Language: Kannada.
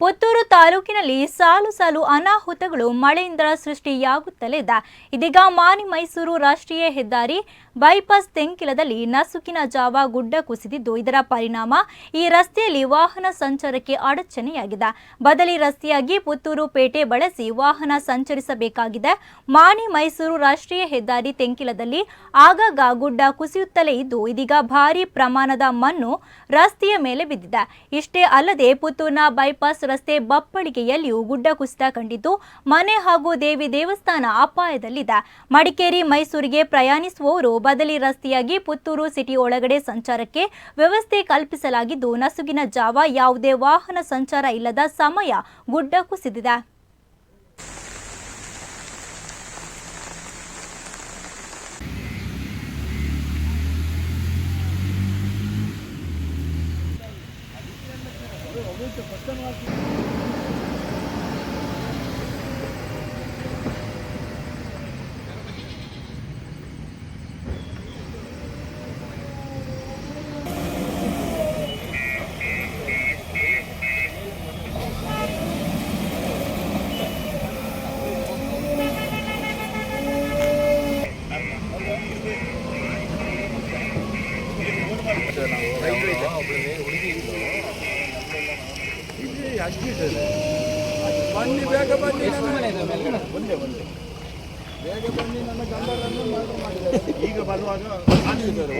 ಪುತ್ತೂರು ತಾಲೂಕಿನಲ್ಲಿ ಸಾಲು ಸಾಲು ಅನಾಹುತಗಳು ಮಳೆಯಿಂದ ಸೃಷ್ಟಿಯಾಗುತ್ತಲೇ ಇದೆ. ಇದೀಗ ಮಾನಿ ಮೈಸೂರು ರಾಷ್ಟ್ರೀಯ ಹೆದ್ದಾರಿ ಬೈಪಾಸ್ ತೆಂಕಿಲದಲ್ಲಿ ನಸುಕಿನ ಜಾವ ಗುಡ್ಡ ಕುಸಿದಿದ್ದು, ಇದರ ಪರಿಣಾಮ ಈ ರಸ್ತೆಯಲ್ಲಿ ವಾಹನ ಸಂಚಾರಕ್ಕೆ ಅಡಚಣೆಯಾಗಿದೆ. ಬದಲಿ ರಸ್ತೆಯಾಗಿ ಪುತ್ತೂರು ಪೇಟೆ ಬಳಸಿ ವಾಹನ ಸಂಚರಿಸಬೇಕಾಗಿದೆ. ಮಾನಿ ಮೈಸೂರು ರಾಷ್ಟ್ರೀಯ ಹೆದ್ದಾರಿ ತೆಂಕಿಲದಲ್ಲಿ ಆಗಾಗ ಗುಡ್ಡ ಕುಸಿಯುತ್ತಲೇ ಇದ್ದು, ಇದೀಗ ಭಾರೀ ಪ್ರಮಾಣದ ಮಣ್ಣು ರಸ್ತೆಯ ಮೇಲೆ ಬಿದ್ದಿದೆ. ಇಷ್ಟೇ ಅಲ್ಲದೆ ಪುತ್ತೂರಿನ ಬೈಪಾಸ್ ರಸ್ತೆ ಬಪ್ಪಳಿಗೆಯಲ್ಲಿಯೂ ಗುಡ್ಡ ಕುಸಿತ ಕಂಡಿದ್ದು, ಮನೆ ಹಾಗೂ ದೇವಿ ದೇವಸ್ಥಾನ ಅಪಾಯದಲ್ಲಿದೆ. ಮಡಿಕೇರಿ ಮೈಸೂರಿಗೆ ಪ್ರಯಾಣಿಸುವವರು ಬದಲಿ ರಸ್ತೆಯಾಗಿ ಪುತ್ತೂರು ಸಿಟಿ ಒಳಗಡೆ ಸಂಚಾರಕ್ಕೆ ವ್ಯವಸ್ಥೆ ಕಲ್ಪಿಸಲಾಗಿದ್ದು, ನಸುಗಿನ ಜಾವ ಯಾವುದೇ ವಾಹನ ಸಂಚಾರ ಇಲ್ಲದ ಸಮಯ ಗುಡ್ಡ ಕುಸಿದಿದೆ. ಬನ್ನಿ ಬೇಗ ಬನ್ನಿ, ಬೇಗ ಬನ್ನಿ. ನನ್ನ ಗಂಡರನ್ನು ಮಾಡಿದ್ದಾರೆ. ಈಗ ಬರುವಾಗ ಬಂದಿದ್ದಾರೆ.